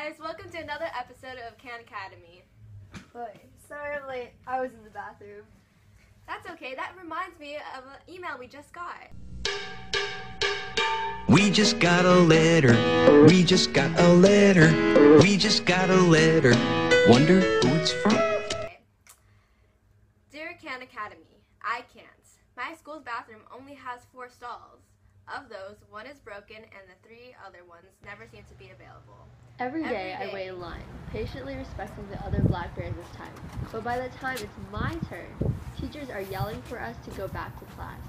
guys, welcome to another episode of Calc Academy. Wait, sorry I'm late. I was in the bathroom. That's okay, that reminds me of an email we just got. We just got a letter. We just got a letter. We just got a letter. Wonder who it's from. Dear Calc Academy, I can't. My school's bathroom only has 4 stalls. Of those, 1 is broken and the 3 other ones never seem to be available. Every day I wait in line, patiently respecting the other black bears this time. But by the time it's my turn, teachers are yelling for us to go back to class.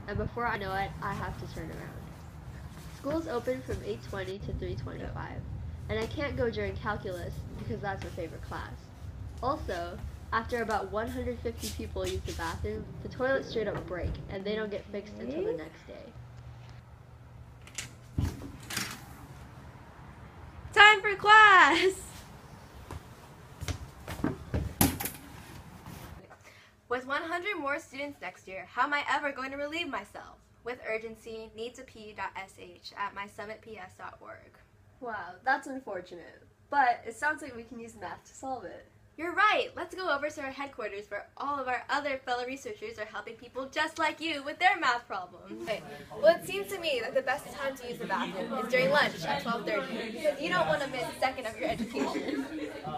And before I know it, I have to turn around. School's open from 8:20 to 3:25, and I can't go during calculus because that's my favorite class. Also, after about 150 people use the bathroom, the toilets straight up break, and they don't get fixed until the next day. Time for class! With 100 more students next year, how am I ever going to relieve myself? With urgency, needtop.sh at mysummitps.org. Wow, that's unfortunate. But it sounds like we can use math to solve it. You're right! Let's go over to our headquarters where all of our other fellow researchers are helping people just like you with their math problems. Okay. Well, it seems to me that the best time to use the bathroom is during lunch at 12:30 because you don't want to miss a second of your education.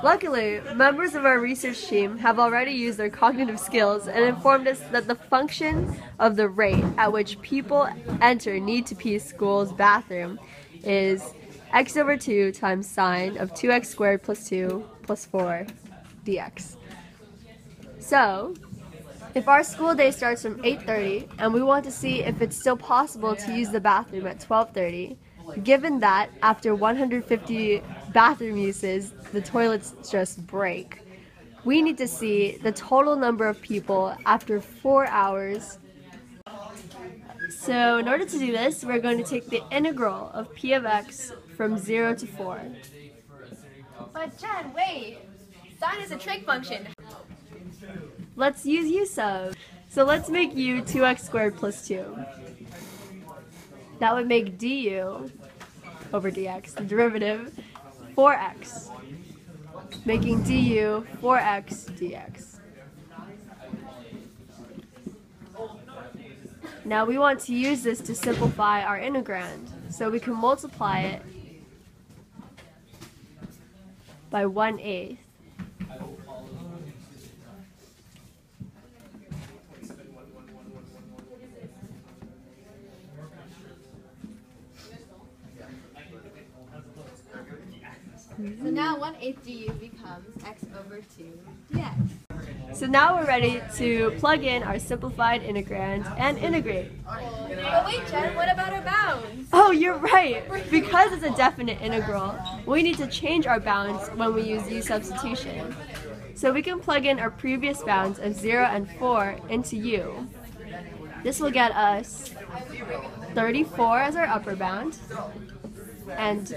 Luckily, members of our research team have already used their cognitive skills and informed us that the function of the rate at which people enter Need-to-Pee school's bathroom is x over 2 times sine of 2x squared plus 2 plus 4 dx. So, if our school day starts from 8:30 and we want to see if it's still possible to use the bathroom at 12:30, given that after 150 bathroom uses, the toilets just break, we need to see the total number of people after 4 hours. So in order to do this, we're going to take the integral of p of x from 0 to 4. But Jen, wait! Sine is a trig function. Let's use u sub. So let's make u 2x squared plus 2. That would make du over dx, the derivative, 4x, making du 4x dx. Now we want to use this to simplify our integrand, so we can multiply it by 1/8. So now 1/8 du becomes x over 2 dx. So now we're ready to plug in our simplified integrand and integrate. But wait, Jen, what about our bounds? Oh, you're right! Because it's a definite integral, we need to change our bounds when we use u substitution. So we can plug in our previous bounds of 0 and 4 into u. This will get us 34 as our upper bound and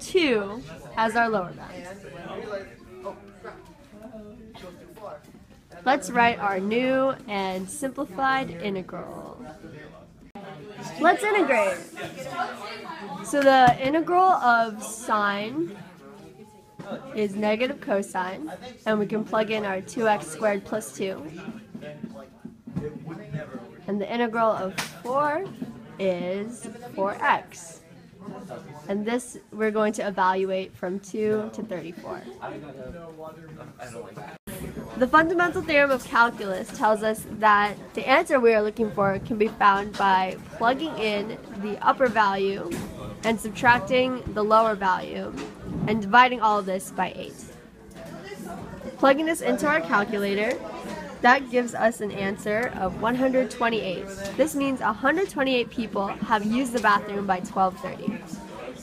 2 as our lower bound. Let's write our new and simplified integral. Let's integrate. So the integral of sine is negative cosine, and we can plug in our 2x squared plus 2. And the integral of 4 is 4x. And this we're going to evaluate from 2 to 34. The fundamental theorem of calculus tells us that the answer we are looking for can be found by plugging in the upper value and subtracting the lower value and dividing all of this by 8. Plugging this into our calculator, that gives us an answer of 128. This means 128 people have used the bathroom by 12:30.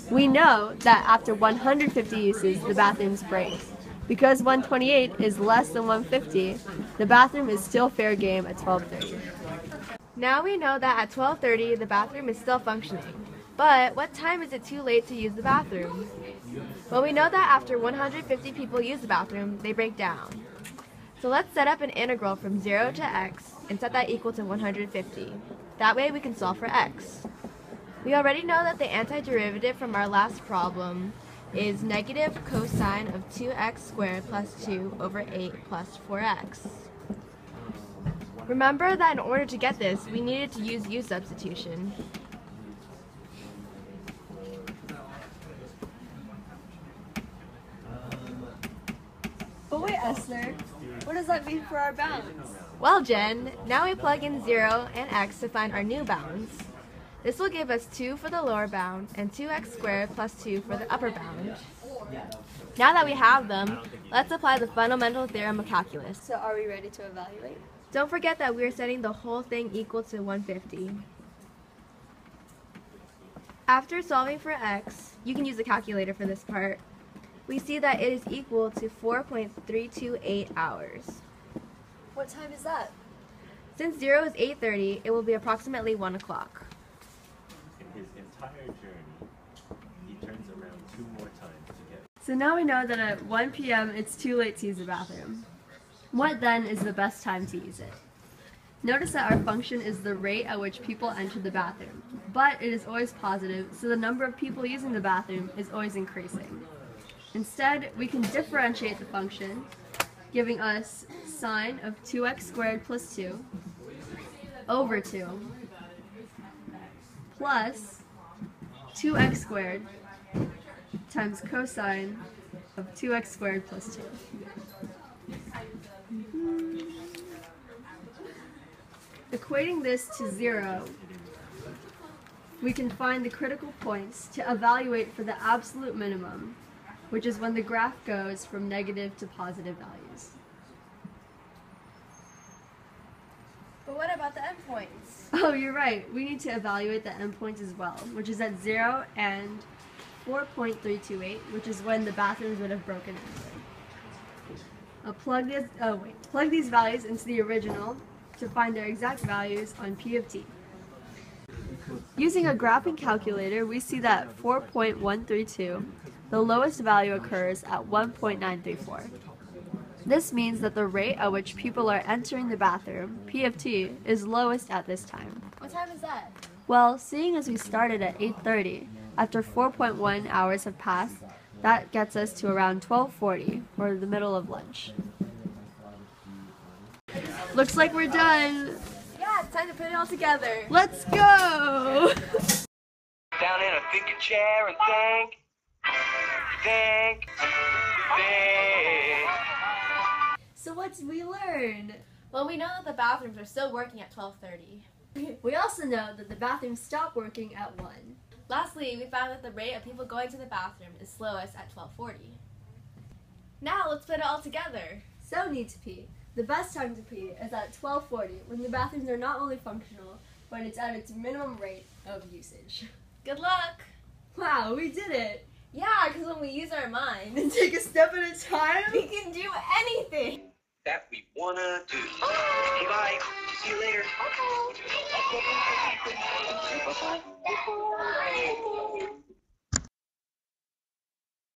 We know that after 150 uses, the bathrooms break. Because 128 is less than 150, the bathroom is still fair game at 12:30. Now we know that at 12:30 the bathroom is still functioning. But what time is it too late to use the bathroom? Well, we know that after 150 people use the bathroom, they break down. So let's set up an integral from 0 to x and set that equal to 150. That way we can solve for x. We already know that the antiderivative from our last problem is negative cosine of 2x squared plus 2 over 8 plus 4x. Remember that in order to get this, we needed to use u substitution. But wait, Esther, what does that mean for our bounds? Well, Jen, now we plug in 0 and x to find our new bounds. This will give us 2 for the lower bound and 2x squared plus 2 for the upper bound. Now that we have them, let's apply the fundamental theorem of calculus. So are we ready to evaluate? Don't forget that we are setting the whole thing equal to 150. After solving for x, you can use a calculator for this part. We see that it is equal to 4.328 hours. What time is that? Since 0 is 8:30, it will be approximately 1 o'clock. In his entire journey, he turns around 2 more times to get. So now we know that at 1 p.m. it's too late to use the bathroom. What then is the best time to use it? Notice that our function is the rate at which people enter the bathroom, but it is always positive, so the number of people using the bathroom is always increasing. Instead, we can differentiate the function, giving us sine of 2x squared plus 2 over 2 plus 2x squared times cosine of 2x squared plus 2. Equating this to 0, we can find the critical points to evaluate for the absolute minimum, which is when the graph goes from negative to positive values. But what about the endpoints? Oh, you're right. We need to evaluate the endpoints as well, which is at 0 and 4.328, which is when the bathrooms would have broken into. Plug these values into the original to find their exact values on P of t. Using a graphing calculator, we see that 4.132, the lowest value occurs at 1.934. This means that the rate at which people are entering the bathroom, P of t, is lowest at this time. What time is that? Well, seeing as we started at 8:30, after 4.1 hours have passed, that gets us to around 12:40, or the middle of lunch. Looks like we're done. Yeah, it's time to put it all together. Let's go! Down in a thinking chair and think. So what did we learn? Well, we know that the bathrooms are still working at 12:30. We also know that the bathrooms stop working at 1. Lastly, we found that the rate of people going to the bathroom is slowest at 12:40. Now, let's put it all together. So need to pee. The best time to pee is at 12:40, when the bathrooms are not only functional, but it's at its minimum rate of usage. Good luck! Wow, we did it! Yeah, because when we use our mind, And take a step at a time? we can do anything! That we wanna do. Hey, bye. See you later.